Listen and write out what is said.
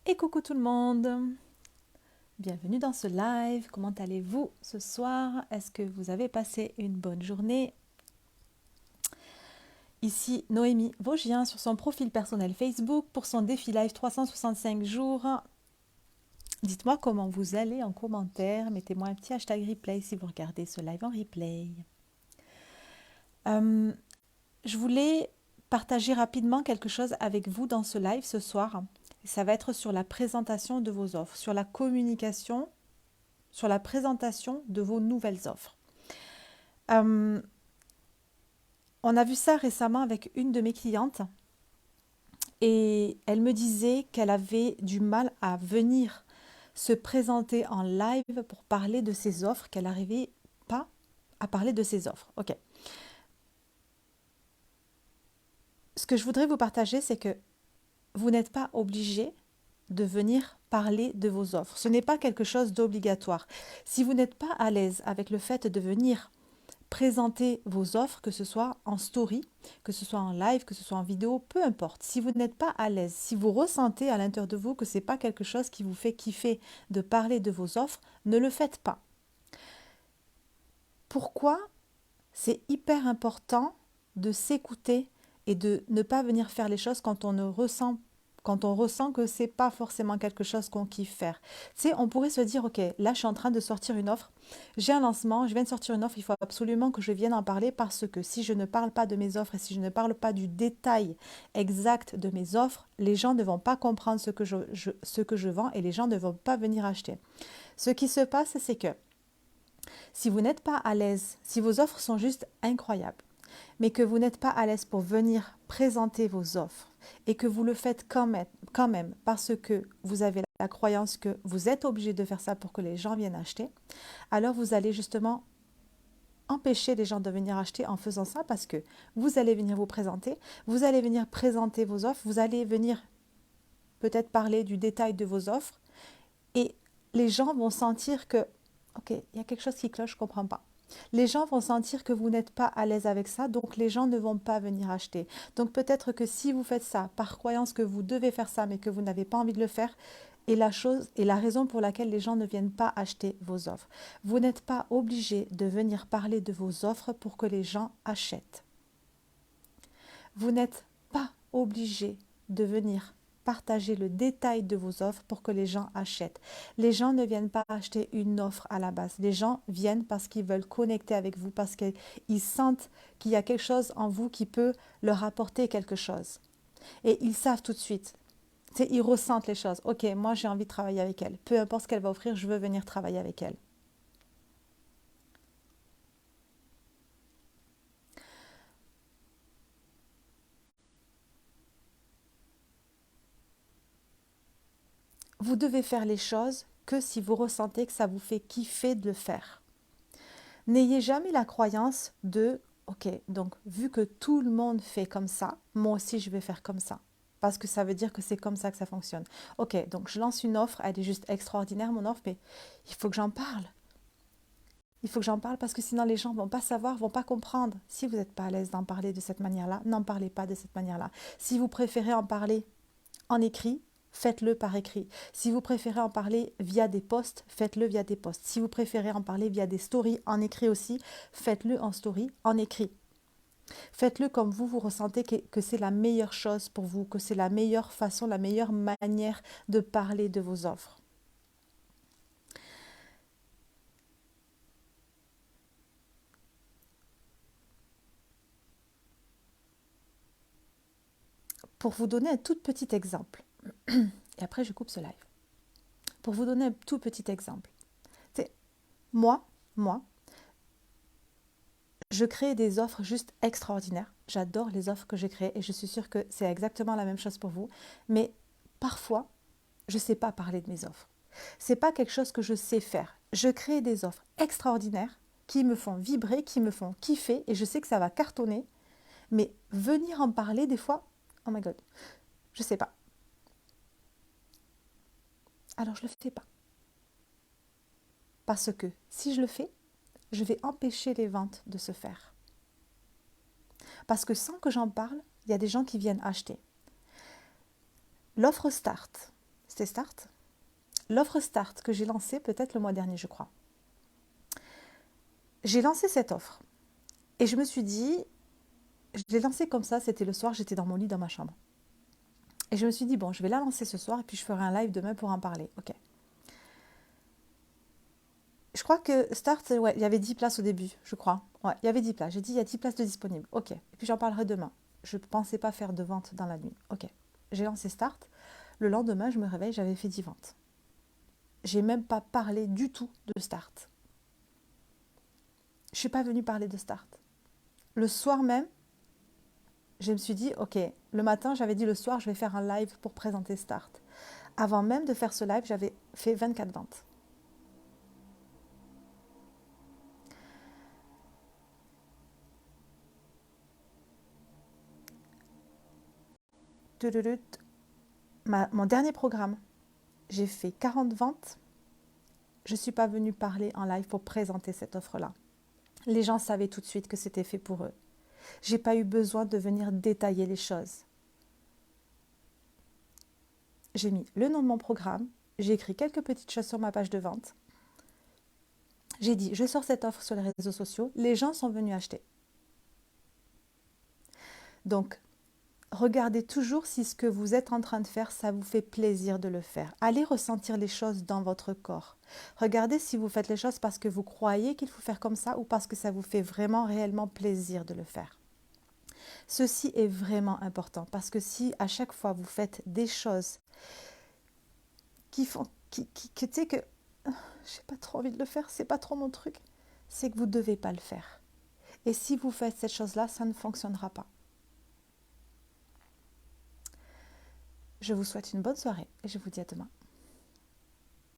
Et coucou tout le monde, bienvenue dans ce live. Comment allez-vous ce soir? Est-ce que vous avez passé une bonne journée? Ici Noémie Vosgien sur son profil personnel Facebook pour son défi live 365 jours. Dites-moi comment vous allez en commentaire. Mettez-moi un petit hashtag replay si vous regardez ce live en replay. Euh, je voulais partager rapidement quelque chose avec vous dans ce live ce soir. Ça va être sur la présentation de vos offres, sur la communication, sur la présentation de vos nouvelles offres. Euh, on a vu ça récemment avec une de mes clientes et elle me disait qu'elle avait du mal à venir se présenter en live pour parler de ses offres, qu'elle n'arrivait pas à parler de ses offres. Ok. Ce que je voudrais vous partager, c'est que vous n'êtes pas obligé de venir parler de vos offres. Ce n'est pas quelque chose d'obligatoire. Si vous n'êtes pas à l'aise avec le fait de venir présenter vos offres, que ce soit en story, que ce soit en live, que ce soit en vidéo, peu importe. Si vous n'êtes pas à l'aise, si vous ressentez à l'intérieur de vous que ce n'est pas quelque chose qui vous fait kiffer de parler de vos offres, ne le faites pas. Pourquoi c'est hyper important de s'écouter et de ne pas venir faire les choses quand on ressent que c'est pas forcément quelque chose qu'on kiffe faire. Tu sais, on pourrait se dire, ok, là je suis en train de sortir une offre, j'ai un lancement, je viens de sortir une offre, il faut absolument que je vienne en parler parce que si je ne parle pas de mes offres et si je ne parle pas du détail exact de mes offres, les gens ne vont pas comprendre ce que je vends et les gens ne vont pas venir acheter. Ce qui se passe, c'est que si vous n'êtes pas à l'aise, si vos offres sont juste incroyables, mais que vous n'êtes pas à l'aise pour venir présenter vos offres et que vous le faites quand même parce que vous avez la croyance que vous êtes obligé de faire ça pour que les gens viennent acheter, alors vous allez justement empêcher les gens de venir acheter en faisant ça parce que vous allez venir vous présenter, vous allez venir présenter vos offres, vous allez venir peut-être parler du détail de vos offres et les gens vont sentir que, ok, il y a quelque chose qui cloche, je ne comprends pas. Les gens vont sentir que vous n'êtes pas à l'aise avec ça, donc les gens ne vont pas venir acheter. Donc peut-être que si vous faites ça par croyance que vous devez faire ça, mais que vous n'avez pas envie de le faire, et la chose et la raison pour laquelle les gens ne viennent pas acheter vos offres. Vous n'êtes pas obligé de venir parler de vos offres pour que les gens achètent. Vous n'êtes pas obligé de venir partager le détail de vos offres pour que les gens achètent. Les gens ne viennent pas acheter une offre à la base. Les gens viennent parce qu'ils veulent connecter avec vous, parce qu'ils sentent qu'il y a quelque chose en vous qui peut leur apporter quelque chose. Et ils savent tout de suite. Ils ressentent les choses. Ok, moi j'ai envie de travailler avec elle. Peu importe ce qu'elle va offrir, je veux venir travailler avec elle. Vous devez faire les choses que si vous ressentez que ça vous fait kiffer de le faire. N'ayez jamais la croyance de ok, donc vu que tout le monde fait comme ça, moi aussi je vais faire comme ça. Parce que ça veut dire que c'est comme ça que ça fonctionne. Ok, donc je lance une offre, elle est juste extraordinaire mon offre, mais il faut que j'en parle. Il faut que j'en parle parce que sinon les gens ne vont pas savoir, vont pas comprendre. Si vous n'êtes pas à l'aise d'en parler de cette manière-là, n'en parlez pas de cette manière-là. Si vous préférez en parler en écrit, faites-le par écrit. Si vous préférez en parler via des posts, faites-le via des posts. Si vous préférez en parler via des stories en écrit aussi, faites-le en story en écrit. Faites-le comme vous ressentez que c'est la meilleure chose pour vous, que c'est la meilleure façon, la meilleure manière de parler de vos offres. Pour vous donner un tout petit exemple, et après je coupe ce live. Pour vous donner un tout petit exemple, c'est moi, moi, je crée des offres juste extraordinaires. J'adore les offres que j'ai créées et je suis sûre que c'est exactement la même chose pour vous. Mais parfois, je ne sais pas parler de mes offres. Ce n'est pas quelque chose que je sais faire. Je crée des offres extraordinaires qui me font vibrer, qui me font kiffer et je sais que ça va cartonner. Mais venir en parler des fois, oh my god, je ne sais pas. Alors je ne le fais pas. Parce que si je le fais, je vais empêcher les ventes de se faire. Parce que sans que j'en parle, il y a des gens qui viennent acheter. L'offre start, C'était Start. L'offre Start que j'ai lancée peut-être le mois dernier, je crois. J'ai lancé cette offre et je me suis dit, je l'ai lancée comme ça, c'était le soir, j'étais dans mon lit dans ma chambre. Et je me suis dit, bon, je vais la lancer ce soir et puis je ferai un live demain pour en parler. Ok. Je crois que Start, ouais, il y avait 10 places au début, je crois. Ouais, il y avait 10 places. J'ai dit, il y a 10 places de disponibles. Ok. Et puis j'en parlerai demain. Je ne pensais pas faire de vente dans la nuit. Ok. J'ai lancé Start. Le lendemain, je me réveille, j'avais fait 10 ventes. J'ai même pas parlé du tout de Start. Je ne suis pas venue parler de Start. Le soir même, je me suis dit, ok, le matin, j'avais dit le soir, je vais faire un live pour présenter Start. Avant même de faire ce live, j'avais fait 24 ventes. Mon dernier programme, j'ai fait 40 ventes. Je ne suis pas venue parler en live pour présenter cette offre-là. Les gens savaient tout de suite que c'était fait pour eux. J'ai pas eu besoin de venir détailler les choses. J'ai mis le nom de mon programme, j'ai écrit quelques petites choses sur ma page de vente. J'ai dit, je sors cette offre sur les réseaux sociaux, les gens sont venus acheter. Donc, regardez toujours si ce que vous êtes en train de faire, ça vous fait plaisir de le faire. Allez ressentir les choses dans votre corps. Regardez si vous faites les choses parce que vous croyez qu'il faut faire comme ça ou parce que ça vous fait vraiment, réellement plaisir de le faire. Ceci est vraiment important parce que si à chaque fois vous faites des choses qui font, que tu sais que j'ai pas trop envie de le faire, c'est pas trop mon truc, c'est que vous ne devez pas le faire. Et si vous faites cette chose-là, ça ne fonctionnera pas. Je vous souhaite une bonne soirée et je vous dis à demain.